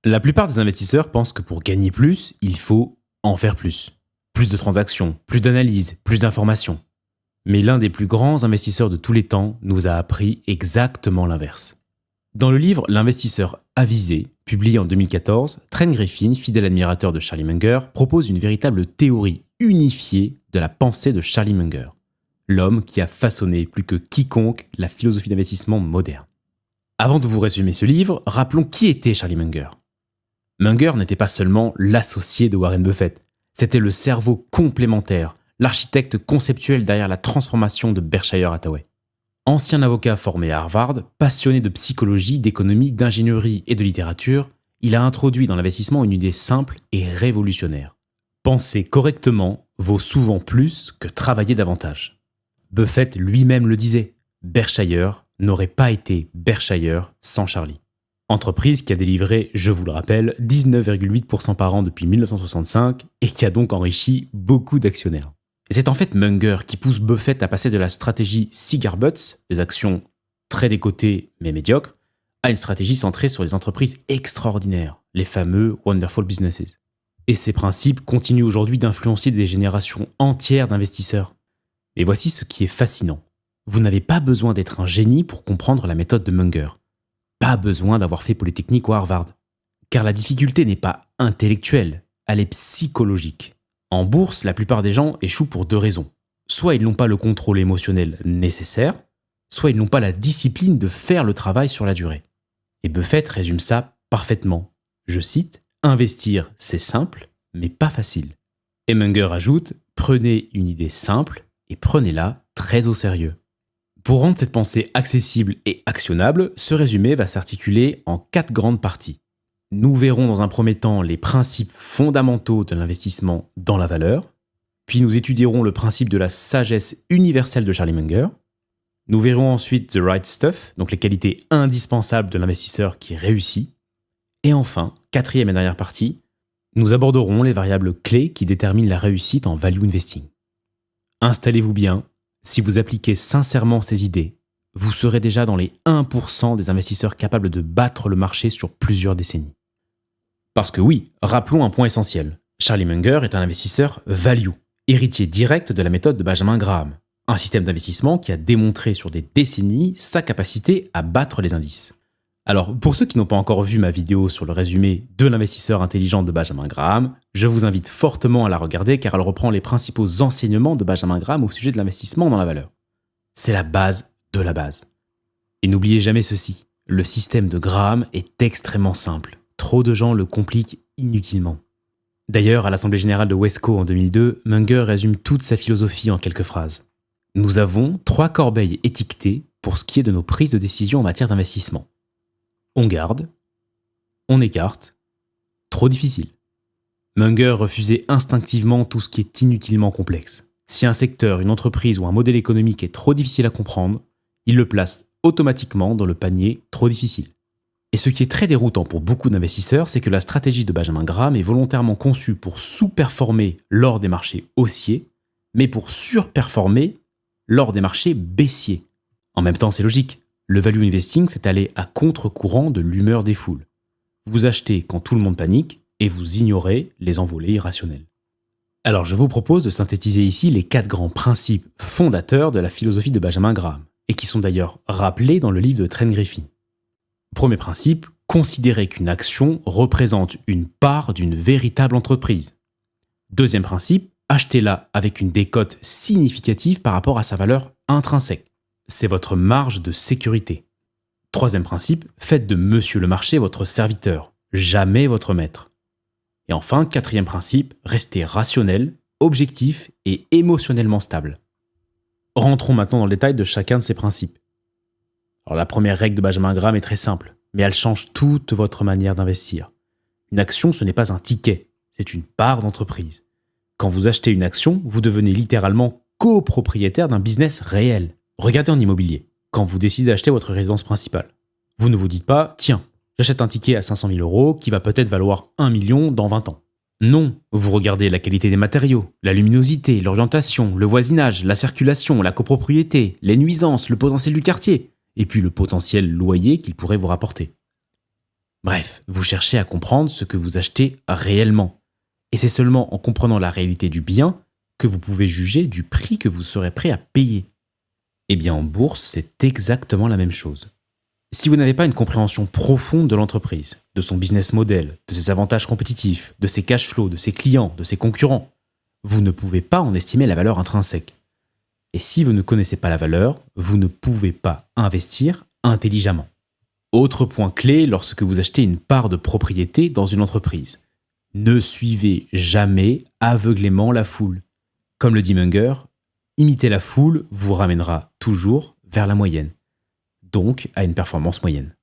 La plupart des investisseurs pensent que pour gagner plus, il faut en faire plus. Plus de transactions, plus d'analyses, plus d'informations. Mais l'un des plus grands investisseurs de tous les temps nous a appris exactement l'inverse. Dans le livre L'investisseur avisé, publié en 2014, Trent Griffin, fidèle admirateur de Charlie Munger, propose une véritable théorie unifiée de la pensée de Charlie Munger, l'homme qui a façonné plus que quiconque la philosophie d'investissement moderne. Avant de vous résumer ce livre, rappelons qui était Charlie Munger. Munger n'était pas seulement l'associé de Warren Buffett, c'était le cerveau complémentaire, l'architecte conceptuel derrière la transformation de Berkshire Hathaway. Ancien avocat formé à Harvard, passionné de psychologie, d'économie, d'ingénierie et de littérature, il a introduit dans l'investissement une idée simple et révolutionnaire. Penser correctement vaut souvent plus que travailler davantage. Buffett lui-même le disait, Berkshire n'aurait pas été Berkshire sans Charlie. Entreprise qui a délivré, je vous le rappelle, 19,8% par an depuis 1965 et qui a donc enrichi beaucoup d'actionnaires. Et c'est en fait Munger qui pousse Buffett à passer de la stratégie cigar butts, des actions très décotées mais médiocres, à une stratégie centrée sur les entreprises extraordinaires, les fameux Wonderful Businesses. Et ces principes continuent aujourd'hui d'influencer des générations entières d'investisseurs. Et voici ce qui est fascinant. Vous n'avez pas besoin d'être un génie pour comprendre la méthode de Munger. Pas besoin d'avoir fait Polytechnique ou Harvard. Car la difficulté n'est pas intellectuelle, elle est psychologique. En bourse, la plupart des gens échouent pour deux raisons. Soit ils n'ont pas le contrôle émotionnel nécessaire, soit ils n'ont pas la discipline de faire le travail sur la durée. Et Buffett résume ça parfaitement. Je cite, « Investir, c'est simple, mais pas facile. » Et Munger ajoute, « Prenez une idée simple et prenez-la très au sérieux. » Pour rendre cette pensée accessible et actionnable, ce résumé va s'articuler en 4 grandes parties. Nous verrons dans un premier temps les principes fondamentaux de l'investissement dans la valeur, puis nous étudierons le principe de la sagesse universelle de Charlie Munger. Nous verrons ensuite The Right Stuff, donc les qualités indispensables de l'investisseur qui réussit. Et enfin, 4e et dernière partie, nous aborderons les variables clés qui déterminent la réussite en value investing. Installez-vous bien. Si vous appliquez sincèrement ces idées, vous serez déjà dans les 1% des investisseurs capables de battre le marché sur plusieurs décennies. Parce que oui, rappelons un point essentiel. Charlie Munger est un investisseur value, héritier direct de la méthode de Benjamin Graham, un système d'investissement qui a démontré sur des décennies sa capacité à battre les indices. Alors, pour ceux qui n'ont pas encore vu ma vidéo sur le résumé de l'investisseur intelligent de Benjamin Graham, je vous invite fortement à la regarder car elle reprend les principaux enseignements de Benjamin Graham au sujet de l'investissement dans la valeur. C'est la base de la base. Et n'oubliez jamais ceci, le système de Graham est extrêmement simple. Trop de gens le compliquent inutilement. D'ailleurs, à l'Assemblée générale de Wesco en 2002, Munger résume toute sa philosophie en quelques phrases. Nous avons 3 corbeilles étiquetées pour ce qui est de nos prises de décision en matière d'investissement. On garde, on écarte, trop difficile. Munger refusait instinctivement tout ce qui est inutilement complexe. Si un secteur, une entreprise ou un modèle économique est trop difficile à comprendre, il le place automatiquement dans le panier trop difficile. Et ce qui est très déroutant pour beaucoup d'investisseurs, c'est que la stratégie de Benjamin Graham est volontairement conçue pour sous-performer lors des marchés haussiers, mais pour surperformer lors des marchés baissiers. En même temps, c'est logique. Le value investing, c'est aller à contre-courant de l'humeur des foules. Vous achetez quand tout le monde panique et vous ignorez les envolées irrationnelles. Alors je vous propose de synthétiser ici les 4 grands principes fondateurs de la philosophie de Benjamin Graham, et qui sont d'ailleurs rappelés dans le livre de Trent Griffin. Premier principe, considérez qu'une action représente une part d'une véritable entreprise. Deuxième principe, achetez-la avec une décote significative par rapport à sa valeur intrinsèque. C'est votre marge de sécurité. Troisième principe, faites de monsieur le marché votre serviteur, jamais votre maître. Et enfin, 4e principe, restez rationnel, objectif et émotionnellement stable. Rentrons maintenant dans le détail de chacun de ces principes. Alors la première règle de Benjamin Graham est très simple, mais elle change toute votre manière d'investir. Une action, ce n'est pas un ticket, c'est une part d'entreprise. Quand vous achetez une action, vous devenez littéralement copropriétaire d'un business réel. Regardez en immobilier, quand vous décidez d'acheter votre résidence principale. Vous ne vous dites pas « Tiens, j'achète un ticket à 500 000 € qui va peut-être valoir 1 million dans 20 ans. » Non, vous regardez la qualité des matériaux, la luminosité, l'orientation, le voisinage, la circulation, la copropriété, les nuisances, le potentiel du quartier, et puis le potentiel loyer qu'il pourrait vous rapporter. Bref, vous cherchez à comprendre ce que vous achetez réellement. Et c'est seulement en comprenant la réalité du bien que vous pouvez juger du prix que vous serez prêt à payer. Eh bien, en bourse, c'est exactement la même chose. Si vous n'avez pas une compréhension profonde de l'entreprise, de son business model, de ses avantages compétitifs, de ses cash flows, de ses clients, de ses concurrents, vous ne pouvez pas en estimer la valeur intrinsèque. Et si vous ne connaissez pas la valeur, vous ne pouvez pas investir intelligemment. Autre point clé lorsque vous achetez une part de propriété dans une entreprise. Ne suivez jamais aveuglément la foule. Comme le dit Munger, imiter la foule vous ramènera toujours vers la moyenne, donc à une performance moyenne.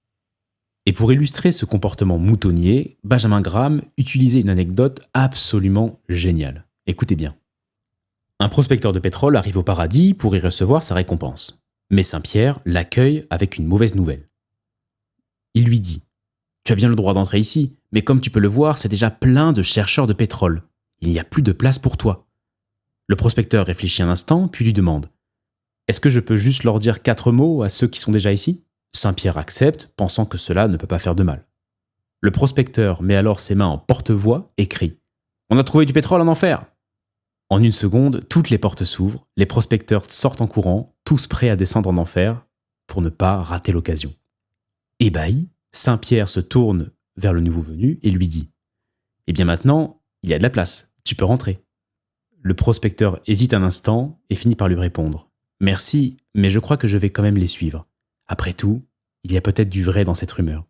Et pour illustrer ce comportement moutonnier, Benjamin Graham utilisait une anecdote absolument géniale. Écoutez bien. Un prospecteur de pétrole arrive au paradis pour y recevoir sa récompense. Mais Saint-Pierre l'accueille avec une mauvaise nouvelle. Il lui dit « Tu as bien le droit d'entrer ici, mais comme tu peux le voir, c'est déjà plein de chercheurs de pétrole. Il n'y a plus de place pour toi. » Le prospecteur réfléchit un instant, puis lui demande « Est-ce que je peux juste leur dire 4 mots à ceux qui sont déjà ici ?» Saint-Pierre accepte, pensant que cela ne peut pas faire de mal. Le prospecteur met alors ses mains en porte-voix et crie « On a trouvé du pétrole en enfer !» En une seconde, toutes les portes s'ouvrent, les prospecteurs sortent en courant, tous prêts à descendre en enfer pour ne pas rater l'occasion. Ébahi, Saint-Pierre se tourne vers le nouveau venu et lui dit « Eh bien maintenant, il y a de la place, tu peux rentrer. » Le prospecteur hésite un instant et finit par lui répondre « Merci, mais je crois que je vais quand même les suivre. Après tout, il y a peut-être du vrai dans cette rumeur. »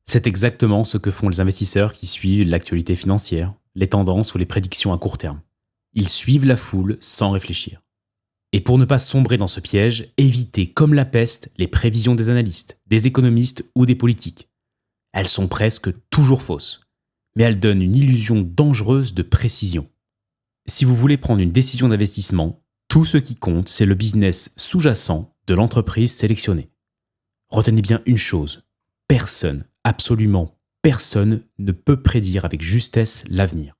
C'est exactement ce que font les investisseurs qui suivent l'actualité financière, les tendances ou les prédictions à court terme. Ils suivent la foule sans réfléchir. Et pour ne pas sombrer dans ce piège, évitez comme la peste les prévisions des analystes, des économistes ou des politiques. Elles sont presque toujours fausses, mais elles donnent une illusion dangereuse de précision. Si vous voulez prendre une décision d'investissement, tout ce qui compte, c'est le business sous-jacent de l'entreprise sélectionnée. Retenez bien une chose, personne, absolument personne ne peut prédire avec justesse l'avenir.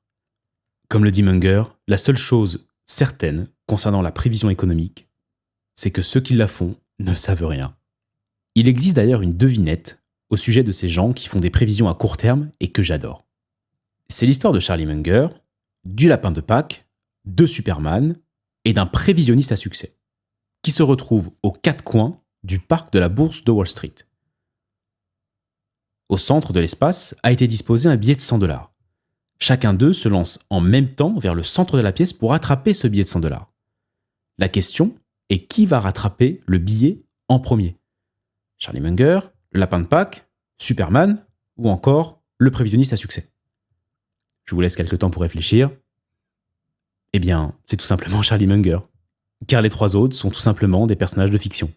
Comme le dit Munger, la seule chose certaine concernant la prévision économique, c'est que ceux qui la font ne savent rien. Il existe d'ailleurs une devinette au sujet de ces gens qui font des prévisions à court terme et que j'adore. C'est l'histoire de Charlie Munger, du lapin de Pâques, de Superman et d'un prévisionniste à succès, qui se retrouve aux 4 coins du parc de la bourse de Wall Street. Au centre de l'espace a été disposé un billet de $100. Chacun d'eux se lance en même temps vers le centre de la pièce pour attraper ce billet de $100. La question est qui va rattraper le billet en premier ? Charlie Munger, le lapin de Pâques, Superman ou encore le prévisionniste à succès ? Je vous laisse quelque temps pour réfléchir. Eh bien, c'est tout simplement Charlie Munger, car les 3 autres sont tout simplement des personnages de fiction.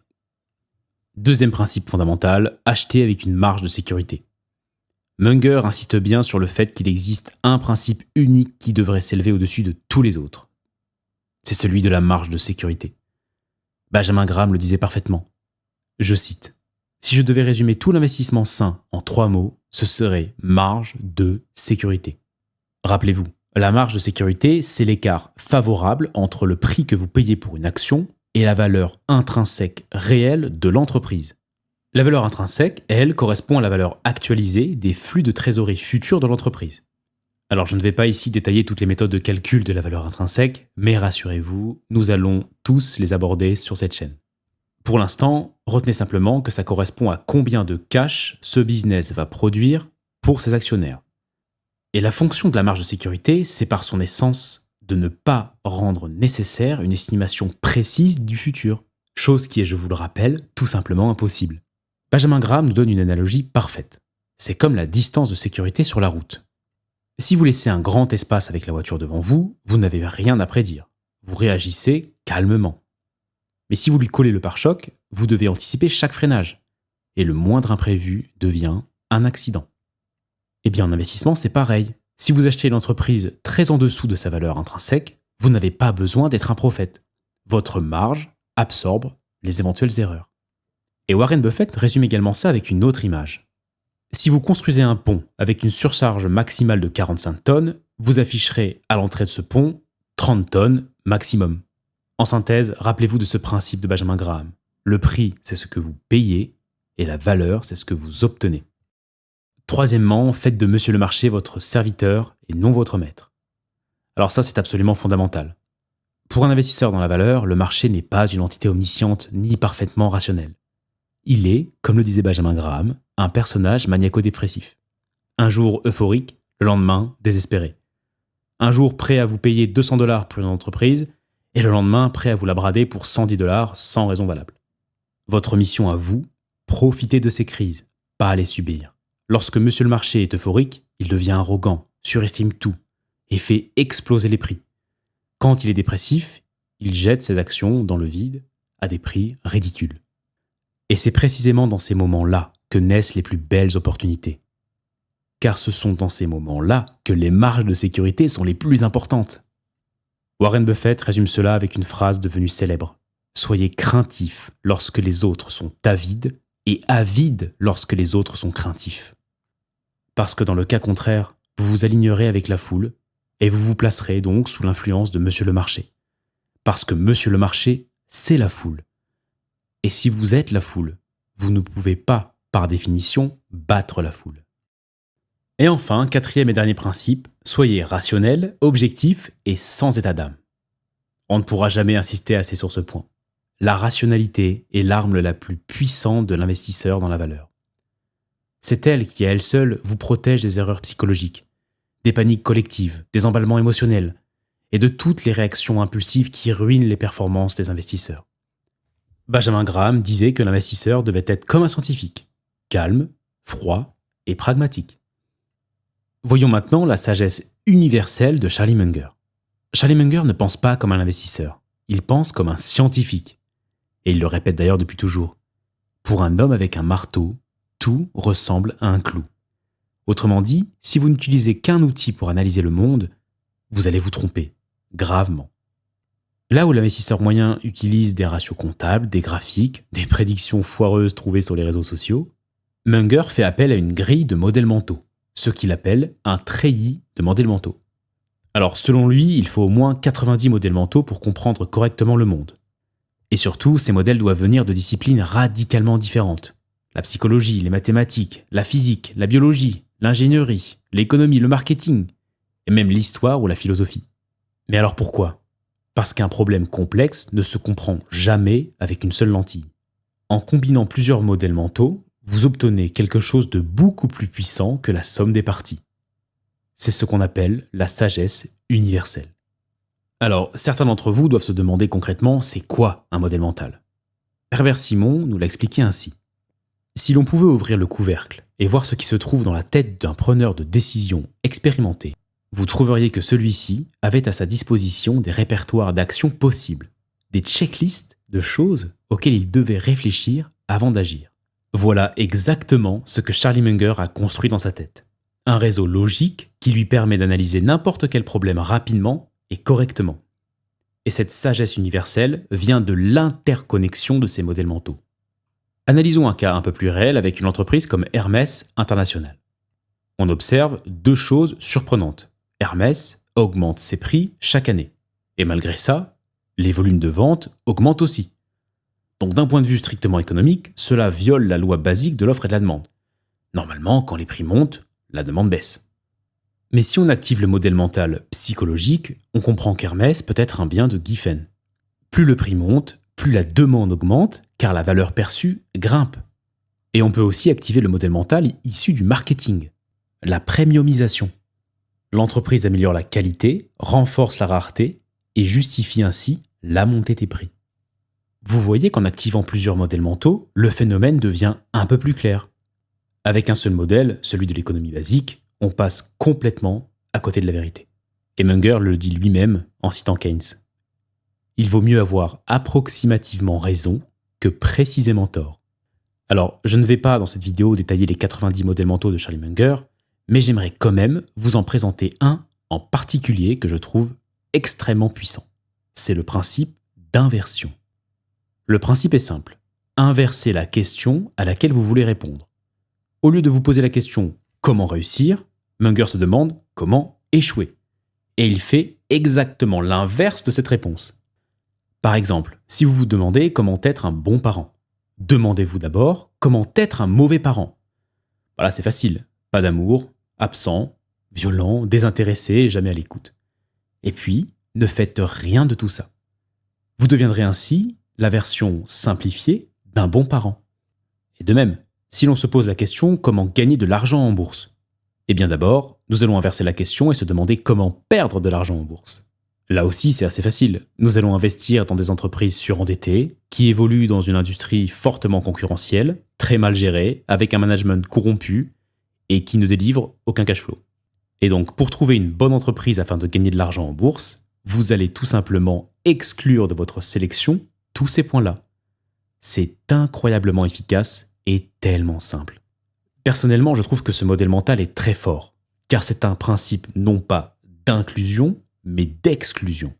Deuxième principe fondamental, acheter avec une marge de sécurité. Munger insiste bien sur le fait qu'il existe un principe unique qui devrait s'élever au-dessus de tous les autres. C'est celui de la marge de sécurité. Benjamin Graham le disait parfaitement. Je cite « Si je devais résumer tout l'investissement sain en 3 mots, ce serait marge de sécurité. » Rappelez-vous, la marge de sécurité, c'est l'écart favorable entre le prix que vous payez pour une action et la valeur intrinsèque réelle de l'entreprise. La valeur intrinsèque, elle, correspond à la valeur actualisée des flux de trésorerie futurs de l'entreprise. Alors je ne vais pas ici détailler toutes les méthodes de calcul de la valeur intrinsèque, mais rassurez-vous, nous allons tous les aborder sur cette chaîne. Pour l'instant, retenez simplement que ça correspond à combien de cash ce business va produire pour ses actionnaires. Et la fonction de la marge de sécurité, c'est par son essence de ne pas rendre nécessaire une estimation précise du futur, chose qui est, je vous le rappelle, tout simplement impossible. Benjamin Graham nous donne une analogie parfaite. C'est comme la distance de sécurité sur la route. Si vous laissez un grand espace avec la voiture devant vous, vous n'avez rien à prédire. Vous réagissez calmement. Mais si vous lui collez le pare-choc, vous devez anticiper chaque freinage. Et le moindre imprévu devient un accident. Eh bien, en investissement, c'est pareil. Si vous achetez une entreprise très en dessous de sa valeur intrinsèque, vous n'avez pas besoin d'être un prophète. Votre marge absorbe les éventuelles erreurs. Et Warren Buffett résume également ça avec une autre image. Si vous construisez un pont avec une surcharge maximale de 45 tonnes, vous afficherez à l'entrée de ce pont 30 tonnes maximum. En synthèse, rappelez-vous de ce principe de Benjamin Graham. Le prix, c'est ce que vous payez et la valeur, c'est ce que vous obtenez. Troisièmement, faites de monsieur le marché votre serviteur et non votre maître. Alors ça, c'est absolument fondamental. Pour un investisseur dans la valeur, le marché n'est pas une entité omnisciente ni parfaitement rationnelle. Il est, comme le disait Benjamin Graham, un personnage maniaco-dépressif. Un jour euphorique, le lendemain désespéré. Un jour prêt à vous payer 200 $ pour une entreprise, et le lendemain prêt à vous la brader pour 110 $ sans raison valable. Votre mission à vous, profiter de ces crises, pas les subir. Lorsque monsieur le marché est euphorique, il devient arrogant, surestime tout, et fait exploser les prix. Quand il est dépressif, il jette ses actions dans le vide à des prix ridicules. Et c'est précisément dans ces moments-là que naissent les plus belles opportunités. Car ce sont dans ces moments-là que les marges de sécurité sont les plus importantes. Warren Buffett résume cela avec une phrase devenue célèbre. Soyez craintifs lorsque les autres sont avides et avides lorsque les autres sont craintifs. Parce que dans le cas contraire, vous vous alignerez avec la foule et vous vous placerez donc sous l'influence de monsieur le marché. Parce que monsieur le marché, c'est la foule. Et si vous êtes la foule, vous ne pouvez pas, par définition, battre la foule. Et enfin, quatrième et dernier principe, soyez rationnel, objectif et sans état d'âme. On ne pourra jamais insister assez sur ce point. La rationalité est l'arme la plus puissante de l'investisseur dans la valeur. C'est elle qui, à elle seule, vous protège des erreurs psychologiques, des paniques collectives, des emballements émotionnels et de toutes les réactions impulsives qui ruinent les performances des investisseurs. Benjamin Graham disait que l'investisseur devait être comme un scientifique, calme, froid et pragmatique. Voyons maintenant la sagesse universelle de Charlie Munger. Charlie Munger ne pense pas comme un investisseur, il pense comme un scientifique. Et il le répète d'ailleurs depuis toujours. Pour un homme avec un marteau, tout ressemble à un clou. Autrement dit, si vous n'utilisez qu'un outil pour analyser le monde, vous allez vous tromper, gravement. Là où l'investisseur moyen utilise des ratios comptables, des graphiques, des prédictions foireuses trouvées sur les réseaux sociaux, Munger fait appel à une grille de modèles mentaux, ce qu'il appelle un treillis de modèles mentaux. Alors selon lui, il faut au moins 90 modèles mentaux pour comprendre correctement le monde. Et surtout, ces modèles doivent venir de disciplines radicalement différentes. La psychologie, les mathématiques, la physique, la biologie, l'ingénierie, l'économie, le marketing, et même l'histoire ou la philosophie. Mais alors pourquoi ? Parce qu'un problème complexe ne se comprend jamais avec une seule lentille. En combinant plusieurs modèles mentaux, vous obtenez quelque chose de beaucoup plus puissant que la somme des parties. C'est ce qu'on appelle la sagesse universelle. Alors, certains d'entre vous doivent se demander concrètement c'est quoi un modèle mental ? Herbert Simon nous l'a expliqué ainsi. Si l'on pouvait ouvrir le couvercle et voir ce qui se trouve dans la tête d'un preneur de décision expérimenté, vous trouveriez que celui-ci avait à sa disposition des répertoires d'actions possibles, des checklists de choses auxquelles il devait réfléchir avant d'agir. Voilà exactement ce que Charlie Munger a construit dans sa tête. Un réseau logique qui lui permet d'analyser n'importe quel problème rapidement et correctement. Et cette sagesse universelle vient de l'interconnexion de ces modèles mentaux. Analysons un cas un peu plus réel avec une entreprise comme Hermès International. On observe deux choses surprenantes. Hermès augmente ses prix chaque année. Et malgré ça, les volumes de vente augmentent aussi. Donc d'un point de vue strictement économique, cela viole la loi basique de l'offre et de la demande. Normalement, quand les prix montent, la demande baisse. Mais si on active le modèle mental psychologique, on comprend qu'Hermès peut être un bien de Giffen. Plus le prix monte, plus la demande augmente, car la valeur perçue grimpe. Et on peut aussi activer le modèle mental issu du marketing, la premiumisation. L'entreprise améliore la qualité, renforce la rareté et justifie ainsi la montée des prix. Vous voyez qu'en activant plusieurs modèles mentaux, le phénomène devient un peu plus clair. Avec un seul modèle, celui de l'économie basique, on passe complètement à côté de la vérité. Et Munger le dit lui-même en citant Keynes. Il vaut mieux avoir approximativement raison que précisément tort. Alors, je ne vais pas dans cette vidéo détailler les 90 modèles mentaux de Charlie Munger, mais j'aimerais quand même vous en présenter un en particulier que je trouve extrêmement puissant. C'est le principe d'inversion. Le principe est simple. Inversez la question à laquelle vous voulez répondre. Au lieu de vous poser la question « Comment réussir ?», Munger se demande « Comment échouer ?» Et il fait exactement l'inverse de cette réponse. Par exemple, si vous vous demandez comment être un bon parent, demandez-vous d'abord comment être un mauvais parent. Voilà, c'est facile. Pas d'amour, absent, violent, désintéressé et jamais à l'écoute. Et puis, ne faites rien de tout ça. Vous deviendrez ainsi la version simplifiée d'un bon parent. Et de même, si l'on se pose la question comment gagner de l'argent en bourse, eh bien d'abord, nous allons inverser la question et se demander comment perdre de l'argent en bourse. Là aussi, c'est assez facile. Nous allons investir dans des entreprises surendettées, qui évoluent dans une industrie fortement concurrentielle, très mal gérée, avec un management corrompu et qui ne délivre aucun cash flow. Et donc, pour trouver une bonne entreprise afin de gagner de l'argent en bourse, vous allez tout simplement exclure de votre sélection tous ces points-là. C'est incroyablement efficace et tellement simple. Personnellement, je trouve que ce modèle mental est très fort, car c'est un principe non pas d'inclusion, mais d'exclusion.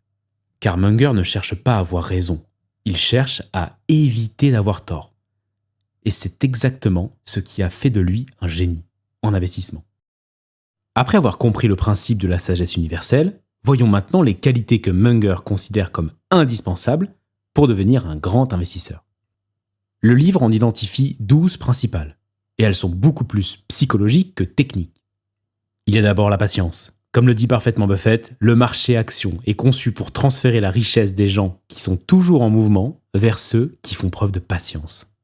Car Munger ne cherche pas à avoir raison, il cherche à éviter d'avoir tort. Et c'est exactement ce qui a fait de lui un génie en investissement. Après avoir compris le principe de la sagesse universelle, voyons maintenant les qualités que Munger considère comme indispensables pour devenir un grand investisseur. Le livre en identifie 12 principales, et elles sont beaucoup plus psychologiques que techniques. Il y a d'abord la patience. Comme le dit parfaitement Buffett, le marché action est conçu pour transférer la richesse des gens qui sont toujours en mouvement vers ceux qui font preuve de patience.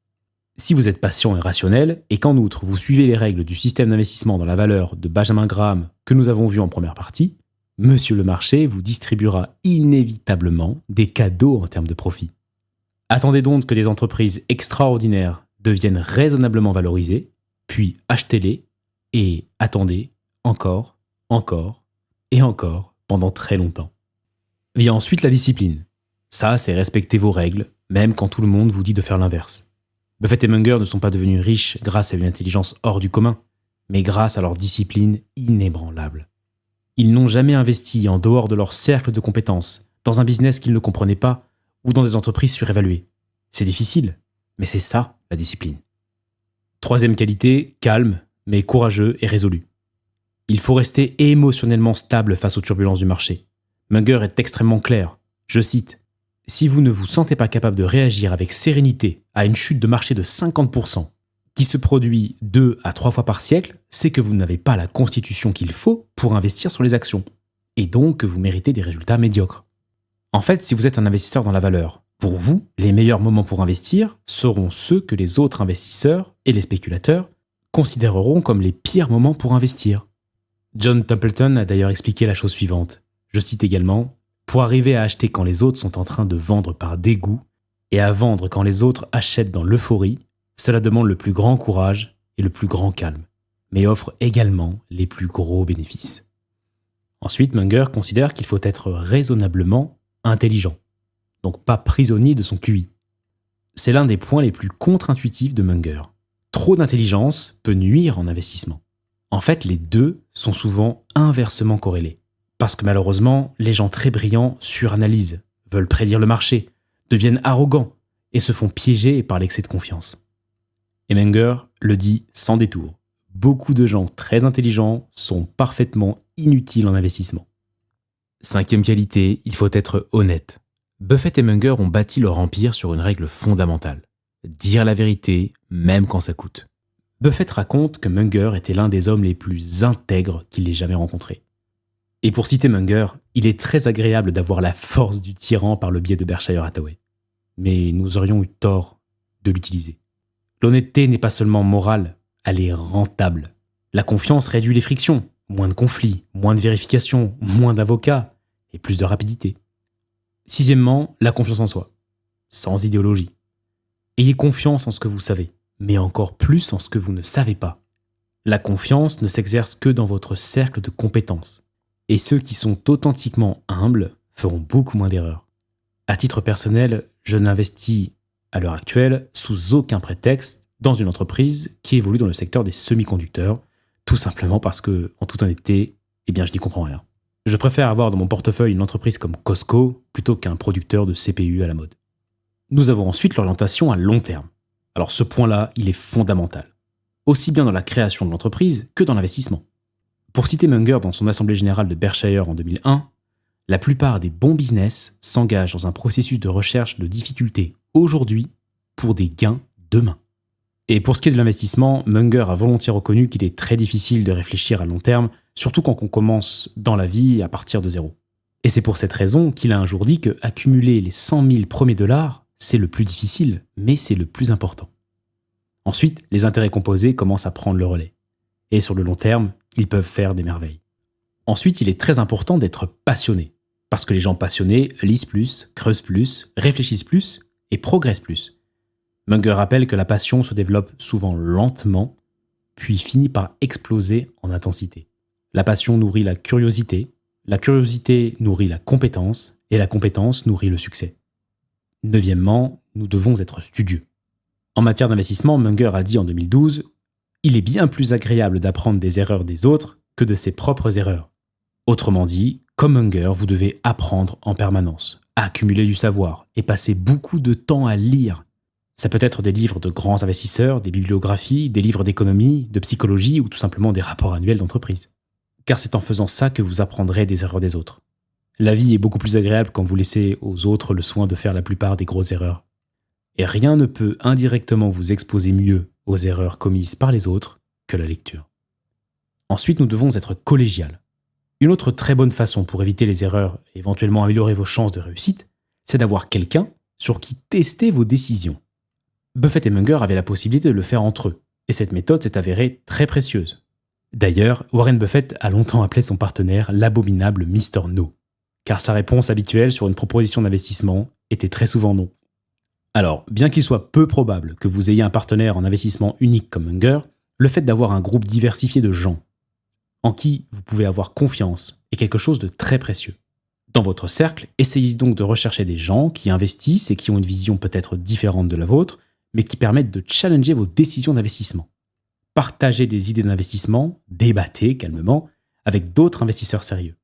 Si vous êtes patient et rationnel, et qu'en outre vous suivez les règles du système d'investissement dans la valeur de Benjamin Graham que nous avons vu en première partie, Monsieur le marché vous distribuera inévitablement des cadeaux en termes de profit. Attendez donc que des entreprises extraordinaires deviennent raisonnablement valorisées, puis achetez-les et attendez encore et encore pendant très longtemps. Vient ensuite la discipline. Ça, c'est respecter vos règles, même quand tout le monde vous dit de faire l'inverse. Buffett et Munger ne sont pas devenus riches grâce à une intelligence hors du commun, mais grâce à leur discipline inébranlable. Ils n'ont jamais investi en dehors de leur cercle de compétences, dans un business qu'ils ne comprenaient pas, ou dans des entreprises surévaluées. C'est difficile, mais c'est ça, la discipline. Troisième qualité, calme, mais courageux et résolu. Il faut rester émotionnellement stable face aux turbulences du marché. Munger est extrêmement clair. Je cite : « Si vous ne vous sentez pas capable de réagir avec sérénité à une chute de marché de 50%, qui se produit 2 à 3 fois par siècle, c'est que vous n'avez pas la constitution qu'il faut pour investir sur les actions, et donc que vous méritez des résultats médiocres. En fait, si vous êtes un investisseur dans la valeur, pour vous, les meilleurs moments pour investir seront ceux que les autres investisseurs et les spéculateurs considéreront comme les pires moments pour investir. » John Templeton a d'ailleurs expliqué la chose suivante. Je cite également : « Pour arriver à acheter quand les autres sont en train de vendre par dégoût et à vendre quand les autres achètent dans l'euphorie, cela demande le plus grand courage et le plus grand calme, mais offre également les plus gros bénéfices. » Ensuite, Munger considère qu'il faut être raisonnablement intelligent, donc pas prisonnier de son QI. C'est l'un des points les plus contre-intuitifs de Munger. Trop d'intelligence peut nuire en investissement. En fait, les deux sont souvent inversement corrélés. Parce que malheureusement, les gens très brillants suranalysent, veulent prédire le marché, deviennent arrogants et se font piéger par l'excès de confiance. Et Munger le dit sans détour. Beaucoup de gens très intelligents sont parfaitement inutiles en investissement. Cinquième qualité, il faut être honnête. Buffett et Munger ont bâti leur empire sur une règle fondamentale. Dire la vérité, même quand ça coûte. Buffett raconte que Munger était l'un des hommes les plus intègres qu'il ait jamais rencontrés. Et pour citer Munger, il est très agréable d'avoir la force du tyran par le biais de Berkshire Hathaway. Mais nous aurions eu tort de l'utiliser. L'honnêteté n'est pas seulement morale, elle est rentable. La confiance réduit les frictions, moins de conflits, moins de vérifications, moins d'avocats et plus de rapidité. Sixièmement, la confiance en soi, sans idéologie. Ayez confiance en ce que vous savez, mais encore plus en ce que vous ne savez pas. La confiance ne s'exerce que dans votre cercle de compétences. Et ceux qui sont authentiquement humbles feront beaucoup moins d'erreurs. À titre personnel, je n'investis à l'heure actuelle sous aucun prétexte dans une entreprise qui évolue dans le secteur des semi-conducteurs, tout simplement parce que, en toute honnêteté, je n'y comprends rien. Je préfère avoir dans mon portefeuille une entreprise comme Costco plutôt qu'un producteur de CPU à la mode. Nous avons ensuite l'orientation à long terme. Alors ce point-là, il est fondamental, aussi bien dans la création de l'entreprise que dans l'investissement. Pour citer Munger dans son assemblée générale de Berkshire en 2001, la plupart des bons business s'engagent dans un processus de recherche de difficultés aujourd'hui pour des gains demain. Et pour ce qui est de l'investissement, Munger a volontiers reconnu qu'il est très difficile de réfléchir à long terme, surtout quand on commence dans la vie à partir de zéro. Et c'est pour cette raison qu'il a un jour dit que accumuler les 100 000 premiers dollars, c'est le plus difficile, mais c'est le plus important. Ensuite, les intérêts composés commencent à prendre le relais. Et sur le long terme, ils peuvent faire des merveilles. Ensuite, il est très important d'être passionné, parce que les gens passionnés lisent plus, creusent plus, réfléchissent plus et progressent plus. Munger rappelle que la passion se développe souvent lentement, puis finit par exploser en intensité. La passion nourrit la curiosité nourrit la compétence, et la compétence nourrit le succès. Neuvièmement, nous devons être studieux. En matière d'investissement, Munger a dit en 2012 « Il est bien plus agréable d'apprendre des erreurs des autres que de ses propres erreurs. » Autrement dit, comme Munger, vous devez apprendre en permanence, accumuler du savoir et passer beaucoup de temps à lire. Ça peut être des livres de grands investisseurs, des bibliographies, des livres d'économie, de psychologie ou tout simplement des rapports annuels d'entreprise. Car c'est en faisant ça que vous apprendrez des erreurs des autres. La vie est beaucoup plus agréable quand vous laissez aux autres le soin de faire la plupart des grosses erreurs. Et rien ne peut indirectement vous exposer mieux aux erreurs commises par les autres que la lecture. Ensuite, nous devons être collégial. Une autre très bonne façon pour éviter les erreurs et éventuellement améliorer vos chances de réussite, c'est d'avoir quelqu'un sur qui tester vos décisions. Buffett et Munger avaient la possibilité de le faire entre eux, et cette méthode s'est avérée très précieuse. D'ailleurs, Warren Buffett a longtemps appelé son partenaire l'abominable Mr. No, car sa réponse habituelle sur une proposition d'investissement était très souvent non. Alors, bien qu'il soit peu probable que vous ayez un partenaire en investissement unique comme Munger, le fait d'avoir un groupe diversifié de gens en qui vous pouvez avoir confiance est quelque chose de très précieux. Dans votre cercle, essayez donc de rechercher des gens qui investissent et qui ont une vision peut-être différente de la vôtre, mais qui permettent de challenger vos décisions d'investissement. Partagez des idées d'investissement, débattez calmement avec d'autres investisseurs sérieux.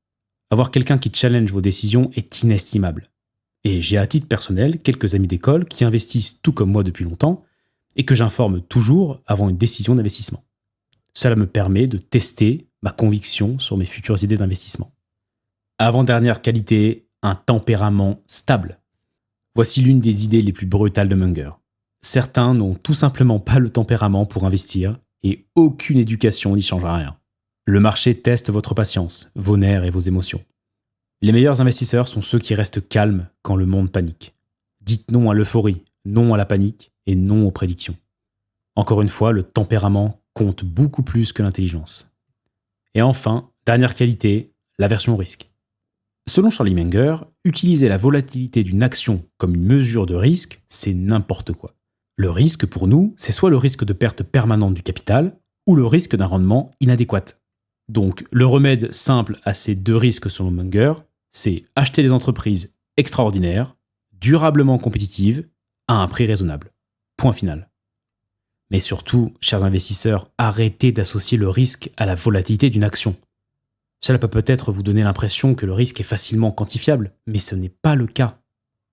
Avoir quelqu'un qui challenge vos décisions est inestimable. Et j'ai à titre personnel quelques amis d'école qui investissent tout comme moi depuis longtemps et que j'informe toujours avant une décision d'investissement. Cela me permet de tester ma conviction sur mes futures idées d'investissement. Avant-dernière qualité, un tempérament stable. Voici l'une des idées les plus brutales de Munger. Certains n'ont tout simplement pas le tempérament pour investir et aucune éducation n'y changera rien. Le marché teste votre patience, vos nerfs et vos émotions. Les meilleurs investisseurs sont ceux qui restent calmes quand le monde panique. Dites non à l'euphorie, non à la panique et non aux prédictions. Encore une fois, le tempérament compte beaucoup plus que l'intelligence. Et enfin, dernière qualité, l'aversion au risque. Selon Charlie Munger, utiliser la volatilité d'une action comme une mesure de risque, c'est n'importe quoi. Le risque pour nous, c'est soit le risque de perte permanente du capital ou le risque d'un rendement inadéquat. Donc, le remède simple à ces deux risques selon Munger, c'est acheter des entreprises extraordinaires, durablement compétitives, à un prix raisonnable. Point final. Mais surtout, chers investisseurs, arrêtez d'associer le risque à la volatilité d'une action. Cela peut peut-être vous donner l'impression que le risque est facilement quantifiable, mais ce n'est pas le cas.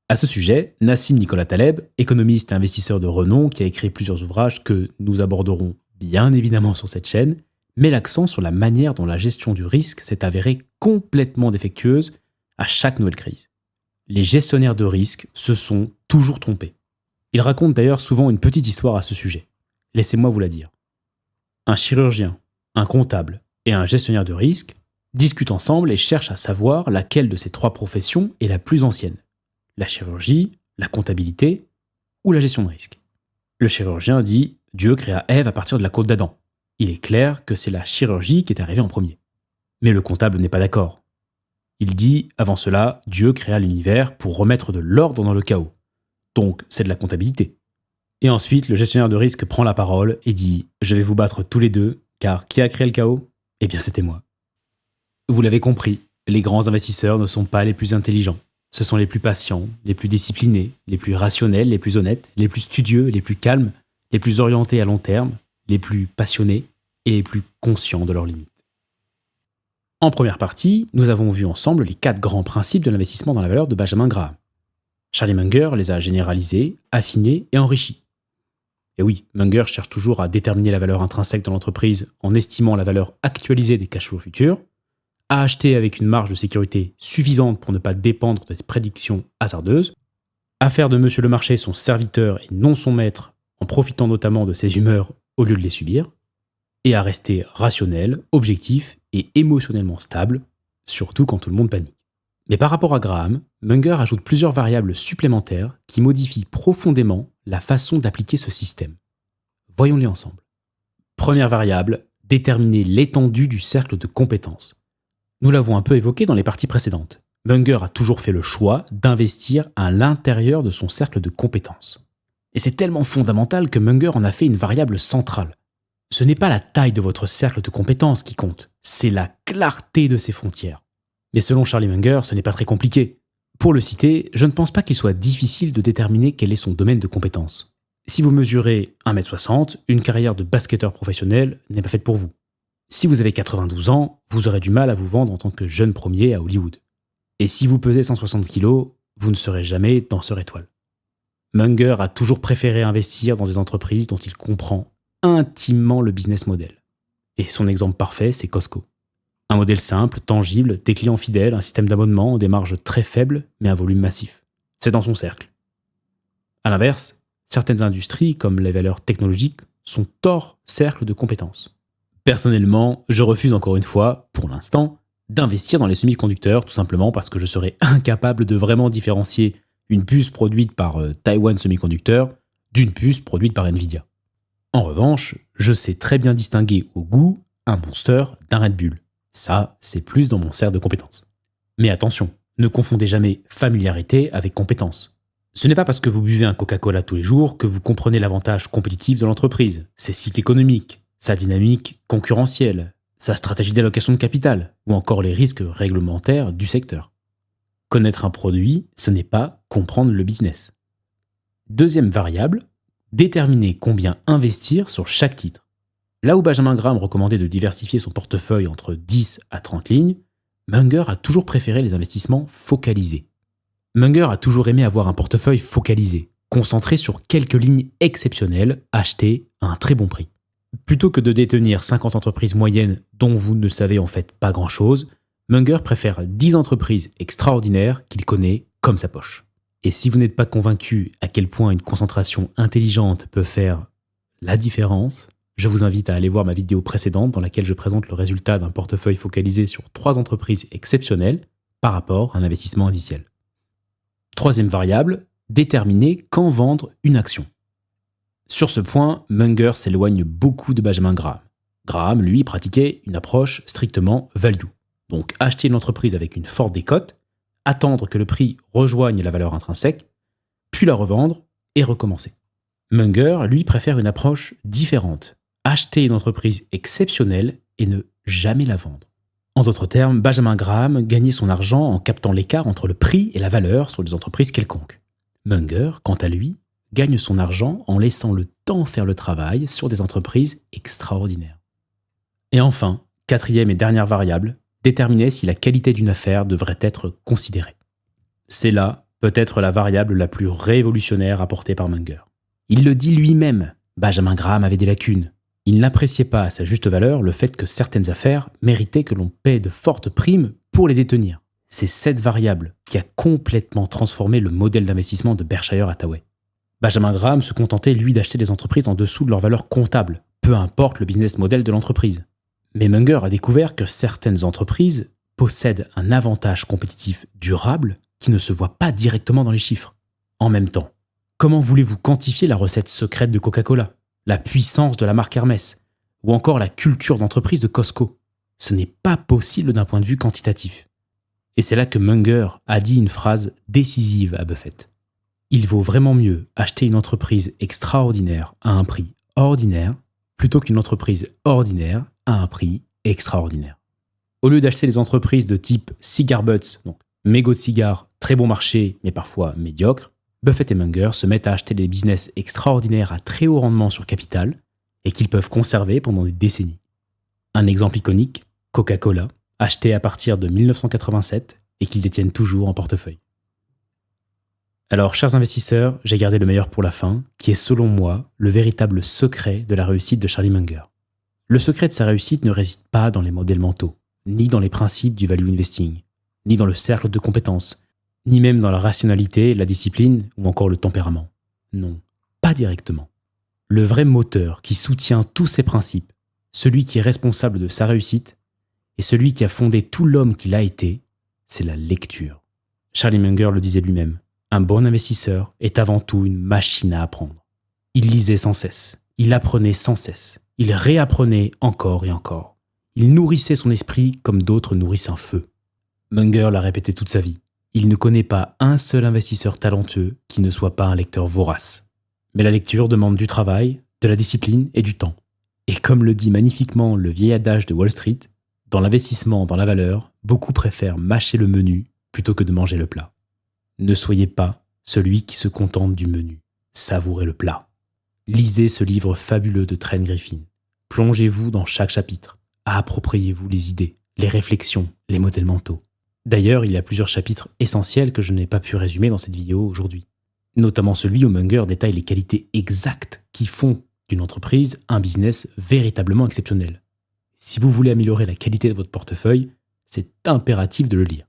À ce sujet, Nassim Nicolas Taleb, économiste et investisseur de renom qui a écrit plusieurs ouvrages que nous aborderons bien évidemment sur cette chaîne, met l'accent sur la manière dont la gestion du risque s'est avérée complètement défectueuse à chaque nouvelle crise. Les gestionnaires de risque se sont toujours trompés. Il raconte d'ailleurs souvent une petite histoire à ce sujet. Laissez-moi vous la dire. Un chirurgien, un comptable et un gestionnaire de risque discutent ensemble et cherchent à savoir laquelle de ces trois professions est la plus ancienne. La chirurgie, la comptabilité ou la gestion de risque. Le chirurgien dit « Dieu créa Ève à partir de la côte d'Adam ». Il est clair que c'est la chirurgie qui est arrivée en premier. Mais le comptable n'est pas d'accord. Il dit « Avant cela, Dieu créa l'univers pour remettre de l'ordre dans le chaos. Donc c'est de la comptabilité ». Et ensuite, le gestionnaire de risque prend la parole et dit « Je vais vous battre tous les deux, car qui a créé le chaos ? Eh bien c'était moi. » Vous l'avez compris, les grands investisseurs ne sont pas les plus intelligents. Ce sont les plus patients, les plus disciplinés, les plus rationnels, les plus honnêtes, les plus studieux, les plus calmes, les plus orientés à long terme, les plus passionnés et les plus conscients de leurs limites. En première partie, nous avons vu ensemble les 4 grands principes de l'investissement dans la valeur de Benjamin Graham. Charlie Munger les a généralisés, affinés et enrichis. Et oui, Munger cherche toujours à déterminer la valeur intrinsèque de l'entreprise en estimant la valeur actualisée des cash flows futurs, à acheter avec une marge de sécurité suffisante pour ne pas dépendre des prédictions hasardeuses, à faire de monsieur le marché son serviteur et non son maître en profitant notamment de ses humeurs au lieu de les subir, et à rester rationnel, objectif et émotionnellement stable, surtout quand tout le monde panique. Mais par rapport à Graham, Munger ajoute plusieurs variables supplémentaires qui modifient profondément la façon d'appliquer ce système. Voyons-les ensemble. Première variable, déterminer l'étendue du cercle de compétences. Nous l'avons un peu évoqué dans les parties précédentes. Munger a toujours fait le choix d'investir à l'intérieur de son cercle de compétences. Et c'est tellement fondamental que Munger en a fait une variable centrale. Ce n'est pas la taille de votre cercle de compétences qui compte, c'est la clarté de ses frontières. Mais selon Charlie Munger, ce n'est pas très compliqué. Pour le citer, je ne pense pas qu'il soit difficile de déterminer quel est son domaine de compétences. Si vous mesurez 1m60, une carrière de basketteur professionnel n'est pas faite pour vous. Si vous avez 92 ans, vous aurez du mal à vous vendre en tant que jeune premier à Hollywood. Et si vous pesez 160 kg, vous ne serez jamais danseur étoile. Munger a toujours préféré investir dans des entreprises dont il comprend intimement le business model. Et son exemple parfait, c'est Costco. Un modèle simple, tangible, des clients fidèles, un système d'abonnement, des marges très faibles, mais un volume massif. C'est dans son cercle. A l'inverse, certaines industries, comme les valeurs technologiques, sont hors cercle de compétences. Personnellement, je refuse encore une fois, pour l'instant, d'investir dans les semi-conducteurs, tout simplement parce que je serais incapable de vraiment différencier une puce produite par Taiwan Semiconductor d'une puce produite par Nvidia. En revanche, je sais très bien distinguer au goût un Monster d'un Red Bull. Ça, c'est plus dans mon cercle de compétences. Mais attention, ne confondez jamais familiarité avec compétence. Ce n'est pas parce que vous buvez un Coca-Cola tous les jours que vous comprenez l'avantage compétitif de l'entreprise, ses cycles économiques, sa dynamique concurrentielle, sa stratégie d'allocation de capital, ou encore les risques réglementaires du secteur. Connaître un produit, ce n'est pas comprendre le business. Deuxième variable, déterminer combien investir sur chaque titre. Là où Benjamin Graham recommandait de diversifier son portefeuille entre 10 à 30 lignes, Munger a toujours préféré les investissements focalisés. Munger a toujours aimé avoir un portefeuille focalisé, concentré sur quelques lignes exceptionnelles, achetées à un très bon prix. Plutôt que de détenir 50 entreprises moyennes dont vous ne savez en fait pas grand-chose, Munger préfère 10 entreprises extraordinaires qu'il connaît comme sa poche. Et si vous n'êtes pas convaincu à quel point une concentration intelligente peut faire la différence, je vous invite à aller voir ma vidéo précédente dans laquelle je présente le résultat d'un portefeuille focalisé sur 3 entreprises exceptionnelles par rapport à un investissement indiciel. Troisième variable, déterminer quand vendre une action. Sur ce point, Munger s'éloigne beaucoup de Benjamin Graham. Graham, lui, pratiquait une approche strictement value. Donc acheter une entreprise avec une forte décote, attendre que le prix rejoigne la valeur intrinsèque, puis la revendre et recommencer. Munger, lui, préfère une approche différente. Acheter une entreprise exceptionnelle et ne jamais la vendre. En d'autres termes, Benjamin Graham gagnait son argent en captant l'écart entre le prix et la valeur sur des entreprises quelconques. Munger, quant à lui, gagne son argent en laissant le temps faire le travail sur des entreprises extraordinaires. Et enfin, quatrième et dernière variable, déterminer si la qualité d'une affaire devrait être considérée. C'est là peut-être la variable la plus révolutionnaire apportée par Munger. Il le dit lui-même, Benjamin Graham avait des lacunes. Il n'appréciait pas à sa juste valeur le fait que certaines affaires méritaient que l'on paie de fortes primes pour les détenir. C'est cette variable qui a complètement transformé le modèle d'investissement de Berkshire Hathaway. Benjamin Graham se contentait, lui, d'acheter des entreprises en dessous de leur valeur comptable, peu importe le business model de l'entreprise. Mais Munger a découvert que certaines entreprises possèdent un avantage compétitif durable qui ne se voit pas directement dans les chiffres. En même temps, comment voulez-vous quantifier la recette secrète de Coca-Cola, la puissance de la marque Hermès, ou encore la culture d'entreprise de Costco? Ce n'est pas possible d'un point de vue quantitatif. Et c'est là que Munger a dit une phrase décisive à Buffett. Il vaut vraiment mieux acheter une entreprise extraordinaire à un prix ordinaire plutôt qu'une entreprise ordinaire à un prix extraordinaire. Au lieu d'acheter des entreprises de type cigar butts, donc mégots de cigares, très bon marché mais parfois médiocres, Buffett et Munger se mettent à acheter des business extraordinaires à très haut rendement sur capital et qu'ils peuvent conserver pendant des décennies. Un exemple iconique, Coca-Cola, acheté à partir de 1987 et qu'ils détiennent toujours en portefeuille. Alors, chers investisseurs, j'ai gardé le meilleur pour la fin, qui est selon moi le véritable secret de la réussite de Charlie Munger. Le secret de sa réussite ne réside pas dans les modèles mentaux, ni dans les principes du value investing, ni dans le cercle de compétences, ni même dans la rationalité, la discipline ou encore le tempérament. Non, pas directement. Le vrai moteur qui soutient tous ces principes, celui qui est responsable de sa réussite et celui qui a fondé tout l'homme qu'il a été, c'est la lecture. Charlie Munger le disait lui-même, un bon investisseur est avant tout une machine à apprendre. Il lisait sans cesse, il apprenait sans cesse, il réapprenait encore et encore. Il nourrissait son esprit comme d'autres nourrissent un feu. Munger l'a répété toute sa vie. Il ne connaît pas un seul investisseur talentueux qui ne soit pas un lecteur vorace. Mais la lecture demande du travail, de la discipline et du temps. Et comme le dit magnifiquement le vieil adage de Wall Street, dans l'investissement dans la valeur, beaucoup préfèrent mâcher le menu plutôt que de manger le plat. Ne soyez pas celui qui se contente du menu. Savourez le plat. Lisez ce livre fabuleux de Trent Griffin. Plongez-vous dans chaque chapitre. Appropriez-vous les idées, les réflexions, les modèles mentaux. D'ailleurs, il y a plusieurs chapitres essentiels que je n'ai pas pu résumer dans cette vidéo aujourd'hui. Notamment celui où Munger détaille les qualités exactes qui font d'une entreprise un business véritablement exceptionnel. Si vous voulez améliorer la qualité de votre portefeuille, c'est impératif de le lire.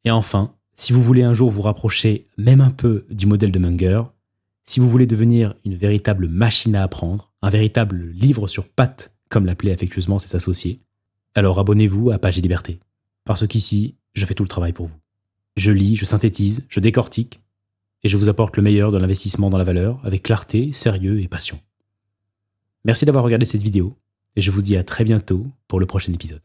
Et enfin, si vous voulez un jour vous rapprocher même un peu du modèle de Munger, si vous voulez devenir une véritable machine à apprendre, un véritable livre sur pattes, comme l'appelaient affectueusement ses associés, alors abonnez-vous à Page et Liberté. Parce qu'ici, je fais tout le travail pour vous. Je lis, je synthétise, je décortique, et je vous apporte le meilleur de l'investissement dans la valeur avec clarté, sérieux et passion. Merci d'avoir regardé cette vidéo, et je vous dis à très bientôt pour le prochain épisode.